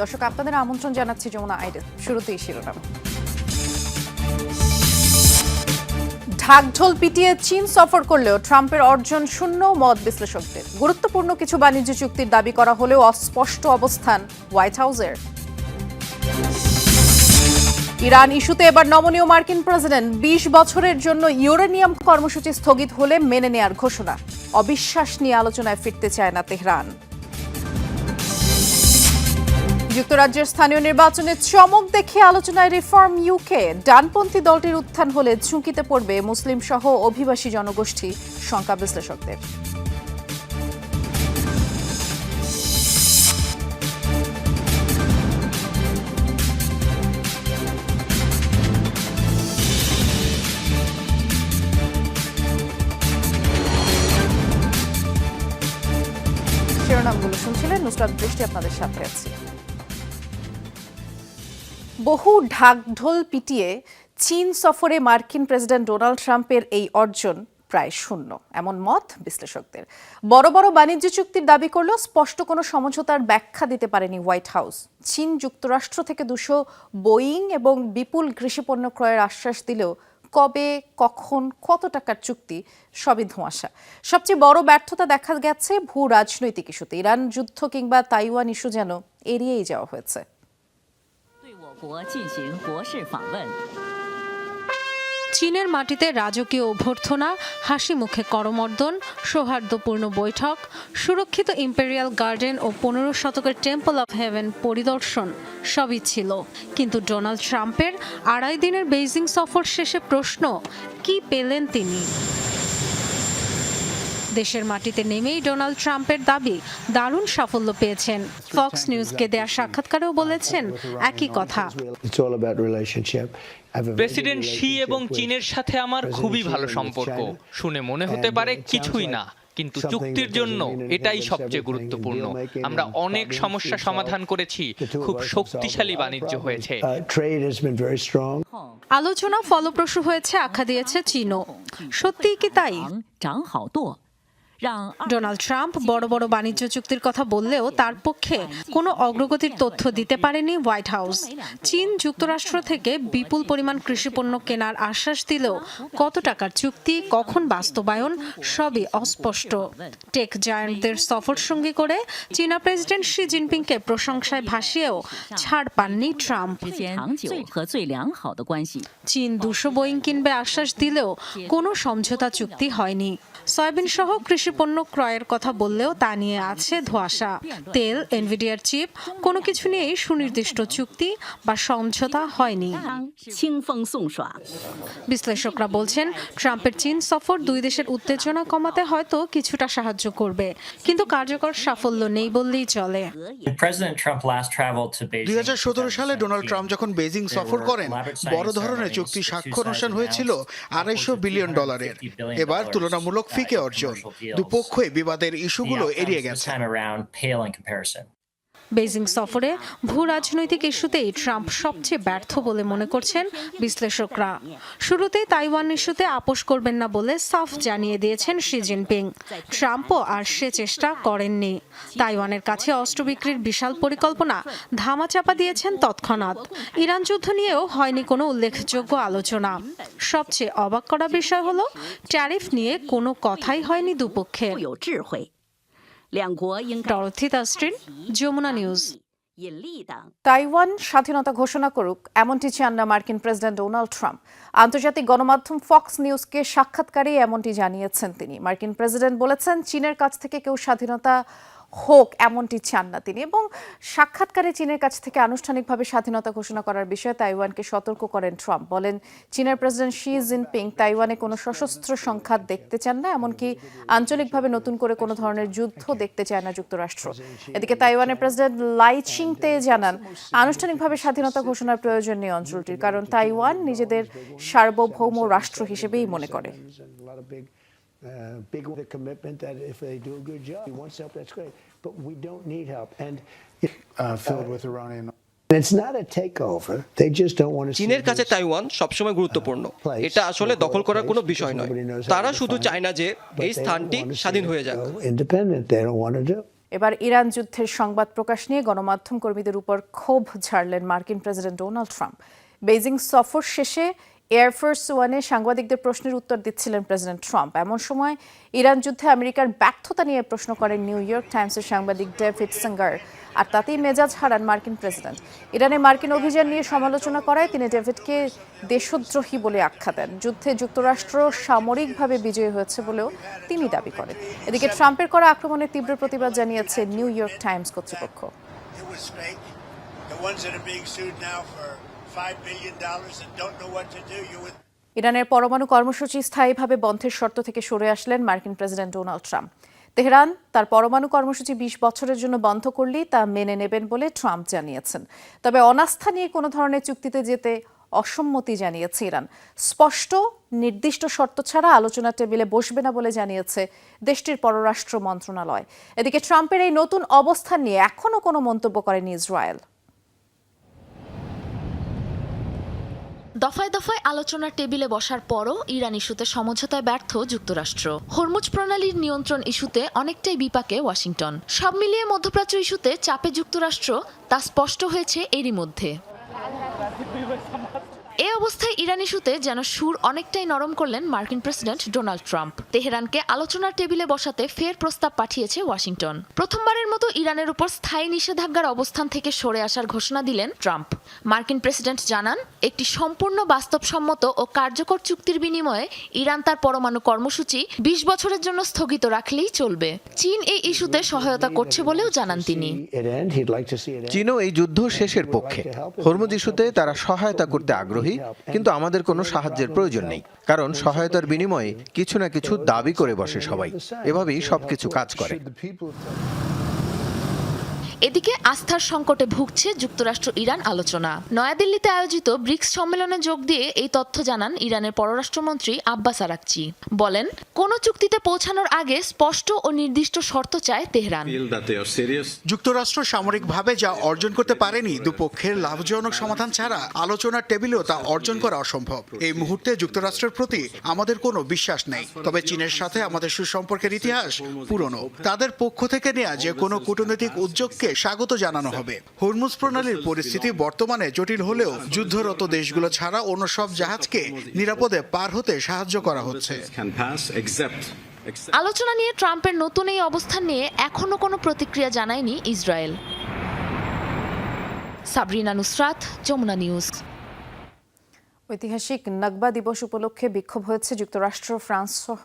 দর্শক, আপনাদের আমন্ত্রণ জানাচ্ছি যমুনা আইডে। শুরুতেই শিরোনাম। ঢাকঢোল পিটিয়ে চীন সফর করলেও ট্রাম্পের অর্জন শূন্য মত বিশ্লেষকদের। গুরুত্বপূর্ণ কিছু বাণিজ্য চুক্তির দাবি করা হলেও অস্পষ্ট অবস্থান হোয়াইট হাউসের। ইরান ইস্যুতে এবার নমনীয় মার্কিন প্রেসিডেন্ট। 20 বছরের জন্য ইউরেনিয়াম কর্মসূচি স্থগিত হলে মেনে নেয়ার ঘোষণা। অবিশ্বাস নিয়ে আলোচনায় ফিরতে চায় না তেহরান। যুক্তরাজ্যের স্থানীয় নির্বাচনে চমক দেখিয়ে আলোচনায় রিফর্ম ইউকে। ডানপন্থী দলটির উত্থান হলে ঝুঁকিতে পড়বে মুসলিম সহ অভিবাসী জনগোষ্ঠী, শঙ্কা বিশ্লেষকদের। শিরোনামগুলো শুনছিলেন, নুসরাত দৃষ্টি আপনাদের সাথে আছি। বহু ঢাকঢোল পিটিয়ে চীন সফরে মার্কিন প্রেসিডেন্ট ডোনাল্ড ট্রাম্পের এই অর্জন প্রায় শূন্য, এমন মত বিশ্লেষকদের। বড় বড় বাণিজ্য চুক্তির দাবি করলেও স্পষ্ট কোনো সমঝোতার ব্যাখ্যা দিতে পারেনি হোয়াইট হাউস। চীন যুক্তরাষ্ট্র থেকে 200 বোয়িং এবং বিপুল কৃষিপণ্য ক্রয়ের আশ্বাস দিলেও কবে, কখন, কত টাকার চুক্তি সবই ধোঁয়াশা। সবচেয়ে বড় ব্যর্থতা দেখা গেছে ভূ রাজনৈতিক ইস্যুতে। ইরান যুদ্ধ কিংবা তাইওয়ান ইস্যু যেন এড়িয়েই যাওয়া হয়েছে। চীনের মাটিতে রাজকীয় অভ্যর্থনা, হাসি মুখে করমর্দন, সৌহার্দ্যপূর্ণ বৈঠক, সুরক্ষিত ইম্পেরিয়াল গার্ডেন ও 15 শতকের টেম্পল অফ হেভেন পরিদর্শন সবই ছিল। কিন্তু ডোনাল্ড ট্রাম্পের 2.5 দিনের বেইজিং সফর শেষে প্রশ্ন, কি পেলেন তিনি? দেশের মাটিতে নেমেই ডোনাল্ড ট্রাম্পের দাবি দারুণ সাফল্য পেয়েছেন। ফক্স নিউজকে দেয়া সাক্ষাৎকারেও বলেছেন একই কথা। প্রেসিডেন্ট শি এবং চীনের সাথে আমার খুবই ভালো সম্পর্ক। শুনে মনে হতে পারে কিছুই না, কিন্তু চুক্তির জন্য এটাই সবচেয়ে গুরুত্বপূর্ণ। আমরা অনেক সমস্যা সমাধান করেছি, খুব শক্তিশালী বাণিজ্য হয়েছে। আলোচনা ফলপ্রসূ হয়েছে আখ্যা দিয়েছে চীনও। সত্যিই কি তাই? ডোনাল্ড ট্রাম্প বড় বড় বাণিজ্য চুক্তির কথা বললেও তার পক্ষে কোনো অগ্রগতির তথ্য দিতে পারেনি হোয়াইট হাউস। চীন যুক্তরাষ্ট্র থেকে বিপুল পরিমাণ কৃষিপণ্য কেনার আশ্বাস দিলেও কত টাকার চুক্তি, কখন বাস্তবায়ন, সবই অস্পষ্ট। টেক জায়ান্টদের সফর সঙ্গী করে চীনা প্রেসিডেন্ট শি জিনপিংকে প্রশংসায় ভাসিয়েও ছাড় পাননি ট্রাম্প। চীন 200 বোয়িং কিনবে আশ্বাস দিলেও কোনো সমঝোতা চুক্তি হয়নি। সয়াবিন সহ কৃষিপণ্য ক্রয়ের কথা বললেও তা নিয়ে আছে ধোঁয়াশা। তেল, এনভিডিয়ার চিপ, কোনো কিছু নিয়েই সুনির্দিষ্ট চুক্তি বা সমঝোতা হয়নি। বিশ্লেষকরা বলছেন, ট্রাম্পের চীন সফর দুই দেশের উত্তেজনা কমাতে হয়তো কিছুটা সাহায্য করবে, কিন্তু কার্যকর সাফল্য নেই বললেই চলে। 2017 সালে ডোনাল্ড ট্রাম্প যখন বেজিং সফর করেন, বড় ধরনের চুক্তি স্বাক্ষর অনুষ্ঠান হয়েছিল $250 বিলিয়ন। এবার তুলনামূলক ফিকে অর্জন। দুপক্ষই বিবাদের ইস্যুগুলো এড়িয়ে গেছে। বেজিং সফরে ভূ রাজনৈতিক ইস্যুতেই ট্রাম্প সবচেয়ে ব্যর্থ বলে মনে করছেন বিশ্লেষকরা। শুরুতেই তাইওয়ান ইস্যুতে আপোষ করবেন না বলে সাফ জানিয়ে দিয়েছেন শি জিনপিং। ট্রাম্পও আর সে চেষ্টা করেননি। তাইওয়ানের কাছে অস্ত্র বিক্রির বিশাল পরিকল্পনা ধামাচাপা দিয়েছেন তৎক্ষণাৎ। ইরান যুদ্ধ নিয়েও হয়নি কোনো উল্লেখযোগ্য আলোচনা। সবচেয়ে অবাক করা বিষয় হলো, ট্যারিফ নিয়ে কোনো কথাই হয়নি দুপক্ষের। যমুনা নিউজ। তাইওয়ান স্বাধীনতা ঘোষণা করুক, এমনটি চান না মার্কিন প্রেসিডেন্ট ডোনাল্ড ট্রাম্প। আন্তর্জাতিক গণমাধ্যম ফক্স নিউজকে সাক্ষাৎকারে এমনটি জানিয়েছেন তিনি। মার্কিন প্রেসিডেন্ট বলেছেন, চীনের কাছ থেকে কেউ স্বাধীনতা হোক এমনটি চান না তিনি। এবং সাক্ষাৎকারে চীনের কাছ থেকে আনুষ্ঠানিকভাবে স্বাধীনতা ঘোষণা করার বিষয়ে তাইওয়ানকে সতর্ক করেন ট্রাম্প। বলেন, চীনের প্রেসিডেন্ট শি জিনপিং তাইওয়ানে কোনো সশস্ত্র সংঘাত দেখতে চান না, এমনকি আঞ্চলিকভাবে নতুন করে কোনো ধরনের যুদ্ধ দেখতে চায় না যুক্তরাষ্ট্র। এদিকে তাইওয়ানের প্রেসিডেন্ট লাই চিং-তে জানান, আনুষ্ঠানিকভাবে স্বাধীনতা ঘোষণার প্রয়োজন নেই অঞ্চলটির, কারণ তাইওয়ান নিজেদের সার্বভৌম রাষ্ট্র হিসেবেই মনে করে। Big commitment that if they do a good job, he wants help, that's great, but we don't need help. And filled with Iranian. It's not a takeover. They just don't want to. চীনের কাছে Taiwan সবসময় গুরুত্বপূর্ণ। এটা আসলে দখল করার কোনো বিষয় নয়। তারা শুধু চায় না যে এই স্থানটি স্বাধীন হয়ে যাক। Independent, they don't want to do. এবার ইরান যুদ্ধের সংবাদ প্রকাশ নিয়ে গণমাধ্যম কর্মীদের উপর ক্ষোভ ঝাড়লেন মার্কিন প্রেসিডেন্ট ডোনাল্ড ট্রাম্প। বেইজিং সফর শেষে এয়ারফোর্স ওয়ানে সাংবাদিকদের প্রশ্নের উত্তর দিচ্ছিলেন প্রেসিডেন্ট ট্রাম্প। এমন সময় ইরান যুদ্ধে আমেরিকার ব্যর্থতা নিয়ে প্রশ্ন করেন নিউ ইয়র্ক টাইমসের সাংবাদিক ডেভিড সিঙ্গার, আর তাতেই মেজাজ হারান মার্কিন প্রেসিডেন্ট। ইরানে মার্কিন অভিযান নিয়ে সমালোচনা করায় তিনি ডেভিডকে দেশদ্রোহী বলে আখ্যা দেন। যুদ্ধে যুক্তরাষ্ট্র সামরিকভাবে বিজয়ী হয়েছে বলেও তিনি দাবি করেন। এদিকে ট্রাম্পের করা আক্রমণের তীব্র প্রতিবাদ জানিয়েছে নিউ ইয়র্ক টাইমস কর্তৃপক্ষ। ইরানের পরমাণু কর্মসূচি স্থায়ীভাবে বন্ধের শর্ত থেকে সরে আসলেন মার্কিন প্রেসিডেন্ট ডোনাল্ড ট্রাম্প। তেহরান তার পরমাণু কর্মসূচি 20 বছরের জন্য বন্ধ করলেই তা মেনে নেবেন বলে ট্রাম্প জানিয়েছেন। তবে অনাস্থা নিয়ে কোনো ধরনের চুক্তিতে যেতে অসম্মতি জানিয়েছে ইরান। স্পষ্ট নির্দিষ্ট শর্ত ছাড়া আলোচনা টেবিলে বসবে না বলে জানিয়েছে দেশটির পররাষ্ট্র মন্ত্রণালয়। এদিকে ট্রাম্পের এই নতুন অবস্থান নিয়ে এখনও কোনো মন্তব্য করেনি ইসরায়েল। দফায় দফায় আলোচনার টেবিলে বসার পরও ইরান ইস্যুতে সমঝোতায় ব্যর্থ যুক্তরাষ্ট্র। হরমুজ প্রণালীর নিয়ন্ত্রণ ইস্যুতে অনেকটাই বিপাকে ওয়াশিংটন। সব মিলিয়ে মধ্যপ্রাচ্য ইস্যুতে চাপে যুক্তরাষ্ট্র, তা স্পষ্ট হয়েছে এরই মধ্যে। এই অবস্থায় ইরান ইস্যুতে যেন সুর অনেকটাই নরম করলেন মার্কিন প্রেসিডেন্ট ডোনাল্ড ট্রাম্প। তেহরানকে আলোচনার টেবিলে বসাতে ফের প্রস্তাব পাঠিয়েছে ওয়াশিংটন। প্রথমবারের মতো ইরানের উপর স্থায়ী নিষেধাজ্ঞার অবস্থান থেকে সরে আসার ঘোষণা দিলেন ট্রাম্প। মার্কিন প্রেসিডেন্ট জানান, একটি সম্পূর্ণ বাস্তবসম্মত ও কার্যকর চুক্তির বিনিময়ে ইরান তার পরমাণু কর্মসূচি 20 বছরের জন্য স্থগিত রাখলেই চলবে। চীন এই ইস্যুতে সহায়তা করছে বলেও জানান তিনি। চীনও এই যুদ্ধ শেষের পক্ষে। হরমুজ ইস্যুতে তারা সহায়তা করতে আগ্রহী, কিন্তু আমাদের কোনো সাহায্যের প্রয়োজন নেই, কারণ সহায়তার বিনিময়ে কিছু না কিছু দাবি করে বসে সবাই। এভাবেই সবকিছু কাজ করে। এদিকে আস্থার সংকটে ভুগছে যুক্তরাষ্ট্র ইরান আলোচনা। নয়াদিল্লিতে আয়োজিত ব্রিক্স সম্মেলনে যোগ দিয়ে এই তথ্য জানান ইরানের পররাষ্ট্রমন্ত্রী আব্বাস আরাকচি। বলেন, কোন চুক্তিতে পৌঁছানোর আগে স্পষ্ট ও নির্দিষ্ট শর্ত চায় তেহরান। যুক্তরাষ্ট্র সামরিকভাবে যা অর্জন করতে পারেনি, দুপক্ষের লাভজনক সমাধান ছাড়া আলোচনার টেবিলেও তা অর্জন করা অসম্ভব। এই মুহূর্তে যুক্তরাষ্ট্রের প্রতি আমাদের কোনো বিশ্বাস নেই। তবে চীনের সাথে আমাদের সুসম্পর্কের ইতিহাস পুরনো। তাদের পক্ষ থেকে নেওয়া যে কোনো কূটনৈতিক উদ্যোগকে স্বাগত জানানো হবে। হরমুজ প্রণালীর পরিস্থিতি বর্তমানে জটিল হলেও যুদ্ধরত দেশগুলো ছাড়া অন্য সব জাহাজকে নিরাপদে পার হতে সাহায্য করা হচ্ছে। আলোচনা নিয়ে ট্রাম্পের নতুন এই অবস্থান নিয়ে এখনো কোনো প্রতিক্রিয়া জানায়নি ইসরায়েল। সাবরিনা নুসরাত, যমুনা নিউজ। ঐতিহাসিক নাকবা দিবস উপলক্ষে বিক্ষোভ হয়েছে যুক্তরাষ্ট্র, ফ্রান্স সহ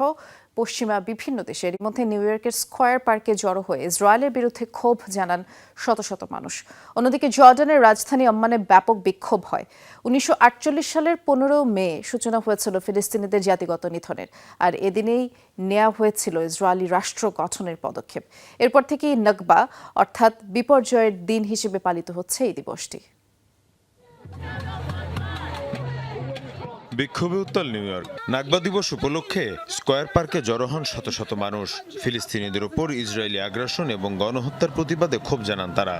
পশ্চিমা বিভিন্ন দেশে। এর মধ্যে নিউ ইয়র্কের স্কয়ার পার্কে জড়ো হয়ে ইসরায়েলের বিরুদ্ধে ক্ষোভ জানান শত শত মানুষ। অন্যদিকে জর্ডানের রাজধানী আম্মানে ব্যাপক বিক্ষোভ হয়। 1948 সালের 15 মে সূচনা হয়েছিল ফিলিস্তিনিদের জাতিগত নিধনের, আর এদিনেই নেওয়া হয়েছিল ইসরায়েলি রাষ্ট্র গঠনের পদক্ষেপ। এরপর থেকেই নাকবা অর্থাৎ বিপর্যয়ের দিন হিসেবে পালিত হচ্ছে এই দিবসটি। বিক্ষোভে উত্তাল নিউ ইয়র্ক। নাকবা দিবস উপলক্ষে স্কয়ার পার্কে জড়ো হন শত শত মানুষ। ফিলিস্তিনিদের উপর ইসরায়েলি আগ্রাসন এবং গণহত্যার প্রতিবাদে ক্ষোভ জানান তারা।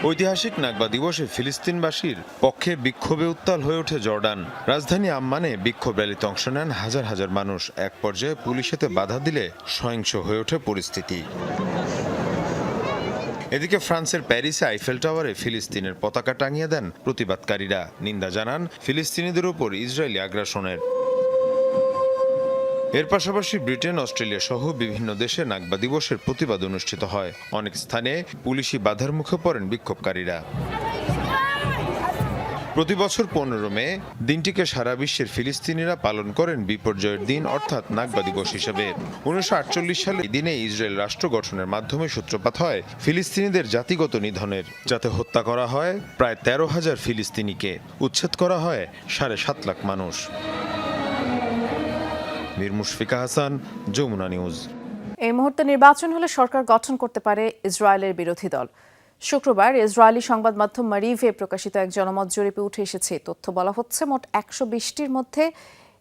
ঐতিহাসিক নাকবা দিবসে ফিলিস্তিনবাসীর পক্ষে বিক্ষোভে উত্তাল হয়ে ওঠে জর্ডান। রাজধানী আম্মানে বিক্ষোভ র্যালিতে অংশ নেন হাজার হাজার মানুষ। এক পর্যায়ে পুলিশেতে বাধা দিলে সহিংস হয়ে ওঠে পরিস্থিতি। এদিকে ফ্রান্সের প্যারিসে আইফেল টাওয়ারে ফিলিস্তিনের পতাকা টাঙিয়ে দেন প্রতিবাদকারীরা। নিন্দা জানান ফিলিস্তিনিদের উপর ইসরায়েলি আগ্রাসনের। এর পাশাপাশি ব্রিটেন, অস্ট্রেলিয়া সহ বিভিন্ন দেশে নাকবা দিবসের প্রতিবাদ অনুষ্ঠিত হয়। অনেক স্থানে পুলিশি বাধার মুখে পড়েন বিক্ষোভকারীরা। প্রতি বছর 15 মে দিনটিকে সারা বিশ্বের ফিলিস্তিনিরা পালন করেন বিপর্যয়ের দিন অর্থাৎ নাকবা দিবস হিসেবে। 1948 সালে এই দিনে ইসরায়েল রাষ্ট্র গঠনের মাধ্যমে সূত্রপাত হয় ফিলিস্তিনিদের জাতিগত নিধনের, যাতে হত্যা করা হয় প্রায় 13,000 ফিলিস্তিনিকে, উচ্ছেদ করা হয় 7.5 লাখ মানুষ। মীর মুশফিকা হাসান, যমুনা নিউজ। এই মুহূর্তে নির্বাচন হলে সরকার গঠন করতে পারে ইসরায়েলের বিরোধী দল। শুক্রবার ইসরায়েলি সংবাদ মাধ্যম মারিভে প্রকাশিত এক জনমত জরিপে উঠে এসেছে তথ্য। বলা হচ্ছে মোট 120টির মধ্যে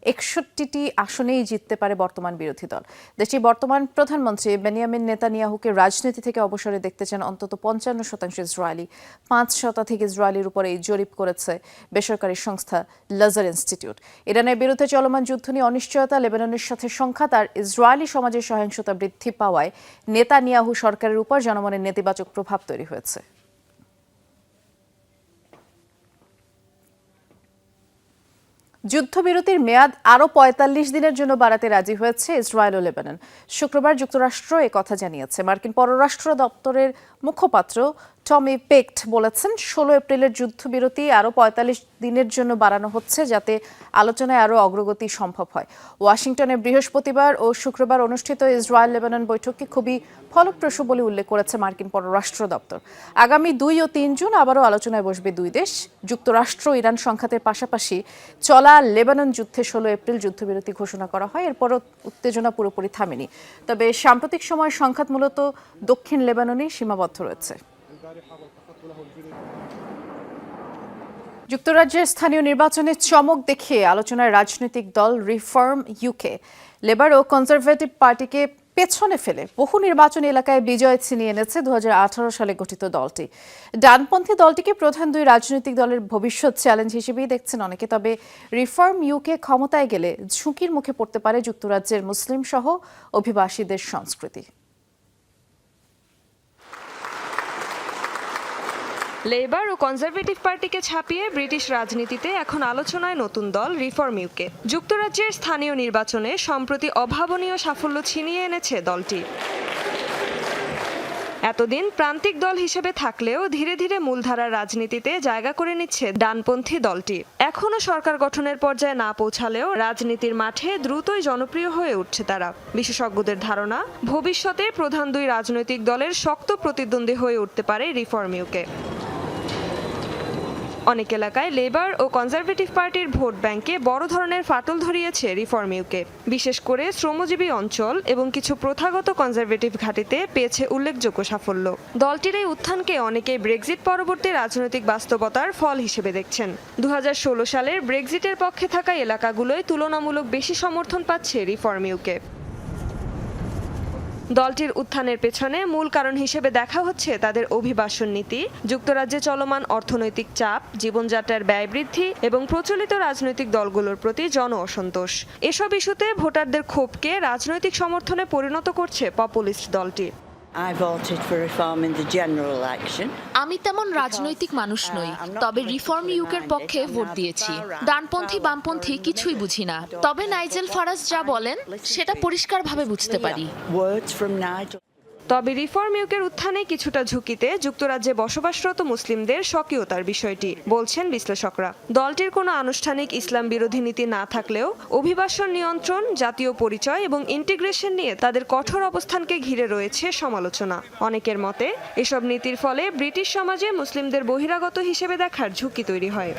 61টি আসনেই জিততে পারে বর্তমান বিরোধী দল। দেশটির বর্তমান প্রধানমন্ত্রী বেনিয়ামিন নেতানিয়াহুকে রাজনীতি থেকে অবসরে দেখতে চান অন্তত 55% ইসরায়েলি। 5% ইসরায়েলির উপর এই জরিপ করেছে বেসরকারি সংস্থা লাজার ইনস্টিটিউট। ইরানের বিরুদ্ধে চলমান যুদ্ধ নিয়ে অনিশ্চয়তা, লেবাননের সাথে সংঘাত আর ইসরায়েলি সমাজের সহিংসতা বৃদ্ধি পাওয়ায় নেতানিয়াহু সরকারের উপর জনমনের নেতিবাচক প্রভাব তৈরি হয়েছে। যুদ্ধবিরতির মেয়াদ আরও 45 দিনের জন্য বাড়াতে রাজি হয়েছে ইসরায়েল ও লেবানন। শুক্রবার যুক্তরাষ্ট্র কথা জানিয়েছে। মার্কিন পররাষ্ট্র দপ্তরের মুখপাত্র টমি পেক্ট বলেছেন, 16 এপ্রিলের যুদ্ধবিরতি আরও 45 দিনের জন্য বাড়ানো হচ্ছে যাতে আলোচনায় আরও অগ্রগতি সম্ভব হয়। ওয়াশিংটনে বৃহস্পতিবার ও শুক্রবার অনুষ্ঠিত ইসরায়েল লেবানন বৈঠককে খুবই ফলপ্রসূ বলে উল্লেখ করেছে মার্কিন পররাষ্ট্র দপ্তর। আগামী 2 ও 3 জুন আবারও আলোচনায় বসবে দুই দেশ। যুক্তরাষ্ট্র ইরান সংঘাতের পাশাপাশি চলা লেবানন যুদ্ধে 16 এপ্রিল যুদ্ধবিরতি ঘোষণা করা হয়। এরপরও উত্তেজনা পুরোপুরি থামেনি। তবে সাম্প্রতিক সময়ে সংঘাত মূলত দক্ষিণ লেবাননেই সীমাবদ্ধ রয়েছে। যুক্তরাজ্যের স্থানীয় নির্বাচনে চমক দেখিয়ে আলোচনায় রাজনৈতিক দল রিফর্ম ইউকে লেবার ও কনজারভেটিভ পার্টিকে পেছনে ফেলে বহু নির্বাচনী এলাকায় বিজয় ছিনিয়ে এনেছে 2018 সালে গঠিত দলটি। ডানপন্থী দলটিকে প্রধান দুই রাজনৈতিক দলের ভবিষ্যৎ চ্যালেঞ্জ হিসেবেই দেখছেন অনেকে। তবে রিফর্ম ইউকে ক্ষমতায় গেলে ঝুঁকির মুখে পড়তে পারে যুক্তরাজ্যের মুসলিম সহ অভিবাসীদের সংস্কৃতি। লেবার ও কনজারভেটিভ পার্টিকে ছাপিয়ে ব্রিটিশ রাজনীতিতে এখন আলোচনায় নতুন দল রিফর্ম ইউকে। যুক্তরাজ্যের স্থানীয় নির্বাচনে সম্প্রতি অভাবনীয় সাফল্য ছিনিয়ে এনেছে দলটি। এতদিন প্রান্তিক দল হিসেবে থাকলেও ধীরে ধীরে মূলধারার রাজনীতিতে জায়গা করে নিচ্ছে ডানপন্থী দলটি। এখনও সরকার গঠনের পর্যায়ে না পৌঁছালেও রাজনীতির মাঠে দ্রুতই জনপ্রিয় হয়ে উঠছে তারা। বিশেষজ্ঞদের ধারণা, ভবিষ্যতে প্রধান দুই রাজনৈতিক দলের শক্ত প্রতিদ্বন্দ্বী হয়ে উঠতে পারে রিফর্ম ইউকে। অনেক এলাকায় লেবার ও কনজারভেটিভ পার্টির ভোট ব্যাংকে বড় ধরনের ফাটল ধরিয়েছে রিফর্ম ইউকে। বিশেষ করে শ্রমজীবী অঞ্চল এবং কিছু প্রথাগত কনজারভেটিভ ঘাঁটিতে পেয়েছে উল্লেখযোগ্য সাফল্য। দলটির এই উত্থানকে অনেকেই ব্রেক্সিট পরবর্তী রাজনৈতিক বাস্তবতার ফল হিসেবে দেখছেন। 2016 সালের ব্রেক্সিটের পক্ষে থাকা এলাকাগুলোয় তুলনামূলক বেশি সমর্থন পাচ্ছে রিফর্ম ইউকে। দলটির উত্থানের পেছনে মূল কারণ হিসেবে দেখা হচ্ছে তাদের অভিবাসন নীতি, যুক্তরাজ্যে চলমান অর্থনৈতিক চাপ, জীবনযাত্রার ব্যয় বৃদ্ধি এবং প্রচলিত রাজনৈতিক দলগুলোর প্রতি জন অসন্তোষ। এসব ইস্যুতে ভোটারদের ক্ষোভকে রাজনৈতিক সমর্থনে পরিণত করছে পপুলিস্ট দলটি। আমি তেমন রাজনৈতিক মানুষ নই, তবে রিফর্ম ইউকের পক্ষে ভোট দিয়েছি। ডানপন্থী বামপন্থী কিছুই বুঝি না, তবে নাইজেল ফারাজ যা বলেন সেটা পরিষ্কারভাবে বুঝতে পারি। তবে রিফর্ম ইউকের উত্থানে কিছুটা ঝুঁকিতে যুক্তরাজ্যে বসবাসরত মুসলিমদের স্বকীয়তার বিষয়টি, বলছেন বিশ্লেষকরা। দলটির কোনো আনুষ্ঠানিক ইসলাম বিরোধী নীতি না থাকলেও অভিবাসন নিয়ন্ত্রণ, জাতীয় পরিচয় এবং ইন্টিগ্রেশন নিয়ে তাদের কঠোর অবস্থানকে ঘিরে রয়েছে সমালোচনা। অনেকের মতে এসব নীতির ফলে ব্রিটিশ সমাজে মুসলিমদের বহিরাগত হিসেবে দেখার ঝুঁকি তৈরি হয়।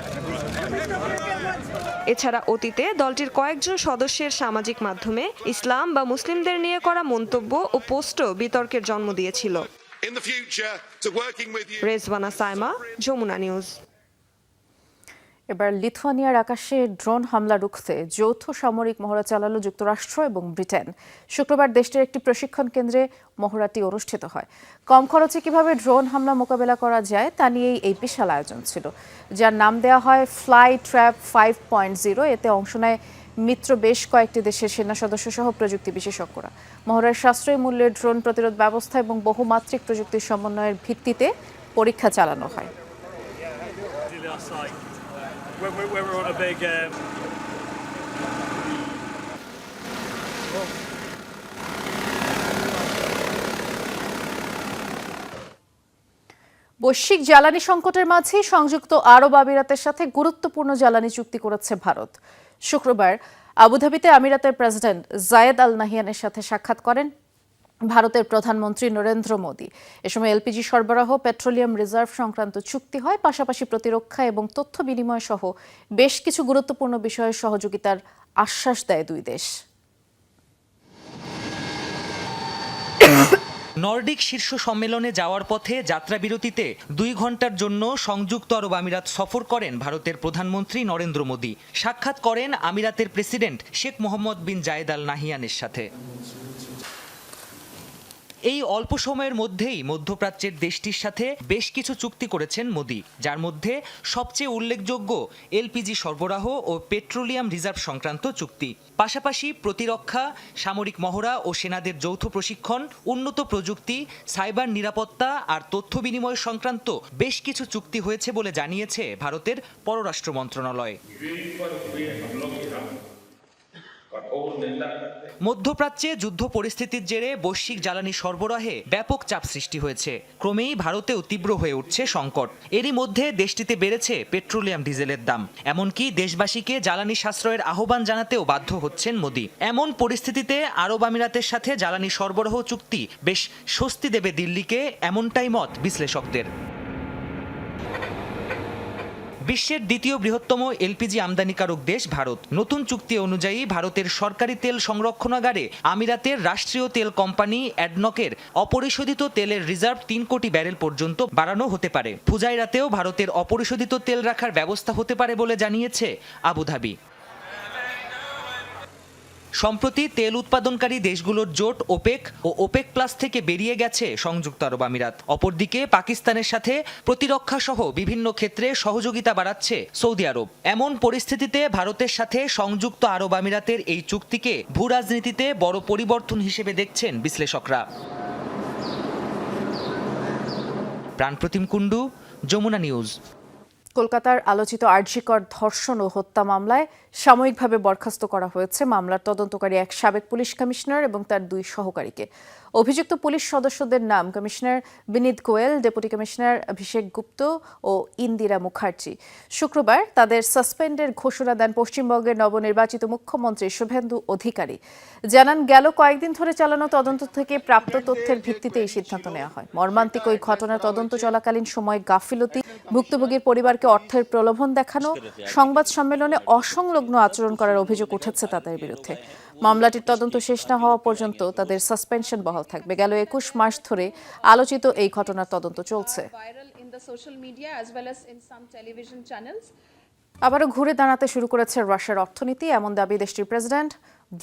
এছাড়া অতীতে দলটির কয়েকজন সদস্যের সামাজিক মাধ্যমে ইসলাম বা মুসলিমদের নিয়ে করা মন্তব্য ও পোস্টও বিতর্কের জন্ম দিয়েছিল। রেজওয়ানা সাইমা, যমুনা নিউজ। এবার লিথুয়ানিয়ার আকাশে ড্রোন হামলা রুখতে যৌথ সামরিক মহড়া চালালো যুক্তরাষ্ট্র এবং ব্রিটেন। শুক্রবার দেশটির একটি প্রশিক্ষণ কেন্দ্রে মহড়াটি অনুষ্ঠিত হয়। কম খরচে কিভাবে ড্রোন হামলা মোকাবেলা করা যায় তা নিয়েই এই বিশাল আয়োজন ছিল, যার নাম দেওয়া হয় ফ্লাই ট্র্যাপ 5.0। এতে অংশ নেয় মিত্র বেশ কয়েকটি দেশের সেনা সদস্য সহ প্রযুক্তি বিশেষজ্ঞরা। মহড়ার সাশ্রয়ী মূল্যের ড্রোন প্রতিরোধ ব্যবস্থা এবং বহুমাত্রিক প্রযুক্তির সমন্বয়ের ভিত্তিতে পরীক্ষা চালানো হয়। বৈশ্বিক জ্বালানি সংকটের মাঝে সংযুক্ত আরব আমিরাতের সাথে গুরুত্বপূর্ণ জ্বালানি চুক্তি করেছে ভারত। শুক্রবার আবুধাবিতে আমিরাতের প্রেসিডেন্ট জায়েদ আল নাহিয়ানের সাথে সাক্ষাৎ করেন ভারতের প্রধানমন্ত্রী নরেন্দ্র মোদী। এ সময় এলপিজি সরবরাহ, পেট্রোলিয়াম রিজার্ভ সংক্রান্ত চুক্তি হয়। পাশাপাশি প্রতিরক্ষা এবং তথ্য বিনিময় সহ বেশ কিছু গুরুত্বপূর্ণ বিষয়ে সহযোগিতার আশ্বাস দেয় দুই দেশ। নর্ডিক শীর্ষ সম্মেলনে যাওয়ার পথে যাত্রাবিরতিতে 2 ঘন্টার জন্য সংযুক্ত আরব আমিরাত সফর করেন ভারতের প্রধানমন্ত্রী নরেন্দ্র মোদী। সাক্ষাৎ করেন আমিরাতের প্রেসিডেন্ট শেখ মোহাম্মদ বিন জায়েদ আল নাহিয়ানের সাথে। এই অল্প সময়ের মধ্যেই মধ্যপ্রাচ্যের দেশটির সাথে বেশ কিছু চুক্তি করেছেন মোদী, যার মধ্যে সবচেয়ে উল্লেখযোগ্য এলপিজি সরবরাহ ও পেট্রোলিয়াম রিজার্ভ সংক্রান্ত চুক্তি। পাশাপাশি প্রতিরক্ষা, সামরিক মহড়া ও সেনাদের যৌথ প্রশিক্ষণ, উন্নত প্রযুক্তি, সাইবার নিরাপত্তা আর তথ্য বিনিময় সংক্রান্ত বেশ কিছু চুক্তি হয়েছে বলে জানিয়েছে ভারতের পররাষ্ট্র মন্ত্রণালয়। মধ্যপ্রাচ্যে যুদ্ধ পরিস্থিতির জেরে বৈশ্বিক জ্বালানি সরবরাহে ব্যাপক চাপ সৃষ্টি হয়েছে। ক্রমেই ভারতেও তীব্র হয়ে উঠছে সংকট। এরই মধ্যে দেশটিতে বেড়েছে পেট্রোলিয়াম ডিজেলের দাম। এমনকি দেশবাসীকে জ্বালানি সাশ্রয়ের আহ্বান জানাতেও বাধ্য হচ্ছেন মোদী। এমন পরিস্থিতিতে আরব আমিরাতের সাথে জ্বালানি সরবরাহ চুক্তি বেশ স্বস্তি দেবে দিল্লিকে, এমনটাই মত বিশ্লেষকদের। বিশ্বের দ্বিতীয় বৃহত্তম এলপিজি আমদানিকারক দেশ ভারত। নতুন চুক্তি অনুযায়ী ভারতের সরকারি তেল সংরক্ষণাগারে আমিরাতের রাষ্ট্রীয় তেল কোম্পানি অ্যাডনকের অপরিশোধিত তেলের রিজার্ভ 3 কোটি ব্যারেল পর্যন্ত বাড়ানো হতে পারে। ফুজাইরাতেও ভারতের অপরিশোধিত তেল রাখার ব্যবস্থা হতে পারে বলে জানিয়েছে আবুধাবি। সম্প্রতি তেল উৎপাদনকারী দেশগুলোর জোট ওপেক ও ওপেক প্লাস থেকে বেরিয়ে গেছে সংযুক্ত আরব আমিরাত। অপরদিকে পাকিস্তানের সাথে প্রতিরক্ষা সহ বিভিন্ন ক্ষেত্রে সহযোগিতা বাড়াচ্ছে সৌদি আরব। এমন পরিস্থিতিতে ভারতের সাথে সংযুক্ত আরব আমিরাতের এই চুক্তিকে ভূরাজনীতিতে বড় পরিবর্তন হিসেবে দেখছেন বিশ্লেষকরা। প্রাণপ্রতিম কুণ্ডু, যমুনা নিউজ। কলকাতার আলোচিত আরজিকর ধর্ষণ ও হত্যা মামলায় সাময়িকভাবে বরখাস্ত করা হয়েছে মামলার তদন্তকারী এক সাবেক পুলিশ কমিশনার এবং তার 2 সহকারীকে। অভিযুক্ত পুলিশ সদস্যদের নাম কমিশনার বিনীত গোয়েল, ডেপুটি কমিশনার অভিষেক গুপ্ত ও ইন্দিরা মুখার্জি। শুক্রবার তাদের সাসপেন্ডের ঘোষণা দেন পশ্চিমবঙ্গের নবনির্বাচিত মুখ্যমন্ত্রী শুভেন্দু অধিকারী। জানান, গেল কয়েকদিন ধরে চালানো তদন্ত থেকে প্রাপ্ত তথ্যের ভিত্তিতে এই সিদ্ধান্ত নেওয়া হয়। মর্মান্তিক ওই ঘটনার তদন্ত চলাকালীন সময় গাফিলতি, ভুক্তভোগীর পরিবারকে অর্থের প্রলোভন দেখানো, সংবাদ সম্মেলনে অসংলগ্ন আচরণ করার অভিযোগ উঠেছে তাদের বিরুদ্ধে। মামলাটির তদন্ত শেষ না হওয়া পর্যন্ত তাদের সাসপেনশন বহাল থাকবে। গেল 21 মাস ধরে আলোচিত এই ঘটনার তদন্ত চলছে। আবারও ঘুরে দাঁড়াতে শুরু করেছে রাশিয়ার অর্থনীতি, এমন দাবি দেশটির প্রেসিডেন্ট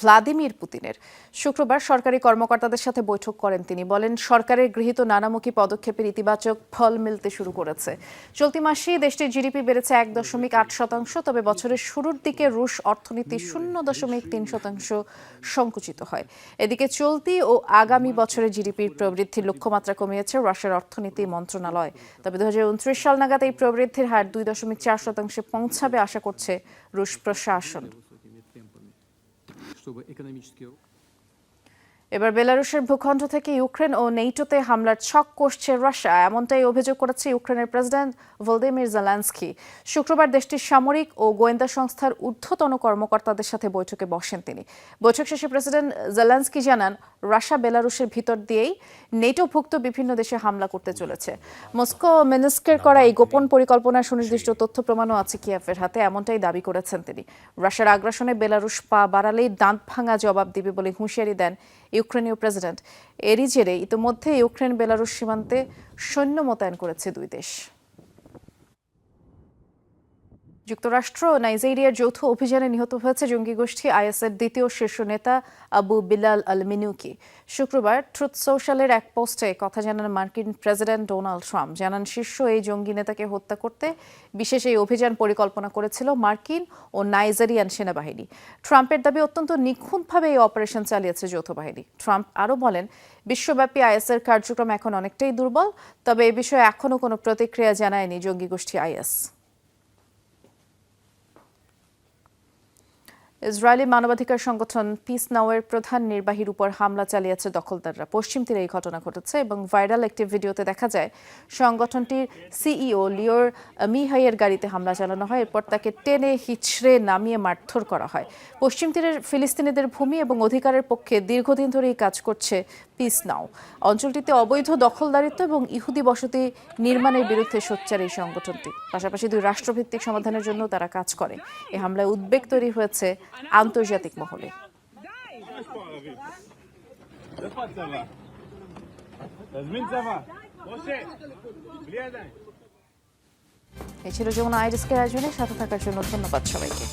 ভ্লাদিমির পুতিনের। শুক্রবার সরকারি কর্মকর্তাদের সাথে বৈঠক করেন তিনি। বলেন, সরকারের গৃহীত নানামুখী পদক্ষেপের ইতিবাচক ফল মিলতে শুরু করেছে। চলতি মাসেই দেশটির জিডিপি বেড়েছে 1.8%, তবে বছরের শুরুর দিকে রুশ অর্থনীতি 0.3% সংকুচিত হয়। এদিকে চলতি ও আগামী বছরের জিডিপির প্রবৃদ্ধির লক্ষ্যমাত্রা কমিয়েছে রাশিয়ার অর্থনীতি মন্ত্রণালয়। তবে 2029 সাল নাগাদ এই প্রবৃদ্ধির হার 2.4% পৌঁছাবে আশা করছে রুশ প্রশাসন। এবার বেলারুশের ভূখণ্ড থেকে ইউক্রেন ও নেটোতে হামলার ছক কষছে রাশিয়া, এমনটাই অভিযোগ করেছে ইউক্রেনের প্রেসিডেন্ট ভলোদিমির জেলেনস্কি। শুক্রবার দেশটির সামরিক ও গোয়েন্দা সংস্থার ঊর্ধ্বতন কর্মকর্তাদের সাথে বৈঠকে বসেন তিনি। বৈঠক শেষে প্রেসিডেন্ট জেলেনস্কি জানান, রাশিয়া বেলারুশের ভিতর দিয়েই নেটোভুক্ত বিভিন্ন দেশে হামলা করতে চলেছে। মস্কো ও মিনস্কের করা এই গোপন পরিকল্পনার সুনির্দিষ্ট তথ্য প্রমাণও আছে কিয়েভের হাতে, এমনটাই দাবি করেছেন তিনি। রাশিয়ার আগ্রাসনে বেলারুশ পা বাড়ালেই দাঁত ভাঙা জবাব দিবে বলে হুঁশিয়ারি দেন ইউক্রেনীয় প্রেসিডেন্ট। এরই জেরে ইতিমধ্যে ইউক্রেন বেলারুশ সীমান্তে সৈন্য মোতায়েন করেছে 2 দেশ। যুক্তরাষ্ট্র ও নাইজেরিয়ার যৌথ অভিযানে নিহত হয়েছে জঙ্গি গোষ্ঠী আইএসের দ্বিতীয় শীর্ষ নেতা আবু বিলাল আল মিনুকি। শুক্রবার ট্রুথ সোশ্যালের এক পোস্টে কথা জানান মার্কিন প্রেসিডেন্ট ডোনাল্ড ট্রাম্প। জানান, শীর্ষ এই জঙ্গি নেতাকে হত্যা করতে বিশেষ এই অভিযান পরিকল্পনা করেছিল মার্কিন ও নাইজেরিয়ান সেনাবাহিনী। ট্রাম্পের দাবি, অত্যন্ত নিখুঁতভাবে এই অপারেশন চালিয়েছে যৌথ বাহিনী। ট্রাম্প আরও বলেন, বিশ্বব্যাপী আইএসের কার্যক্রম এখন অনেকটাই দুর্বল, তবে এ বিষয়ে এখনও কোনো প্রতিক্রিয়া জানায়নি জঙ্গি গোষ্ঠী আইএস। ইসরায়েলি মানবাধিকার সংগঠন পিস নাওয়ের প্রধান নির্বাহীর উপর হামলা চালিয়েছে দখলদাররা। পশ্চিম তীরে এই ঘটনা ঘটেছে এবং ভাইরাল একটি ভিডিওতে দেখা যায় সংগঠনটির সিইও লিওর মিহাইয়ের গাড়িতে হামলা চালানো হয়। এরপর তাকে টেনে হিচড়ে নামিয়ে মারধর করা হয়। পশ্চিম তীরের ফিলিস্তিনিদের ভূমি এবং অধিকারের পক্ষে দীর্ঘদিন ধরেই কাজ করছে পিস নাও। অঞ্চলটিতে অবৈধ দখলদারিত্ব এবং ইহুদি বসতি নির্মাণের বিরুদ্ধে সোচ্চার এই সংগঠনটি। পাশাপাশি 2 রাষ্ট্রভিত্তিক সমাধানের জন্য তারা কাজ করে। এই হামলায় উদ্বেগ তৈরি হয়েছে আন্তর্জাতিক মহলে। এই ছিল যমুনা আইরিসকের আয়োজনে সাথে থাকার জন্য ধন্যবাদ সবাইকে।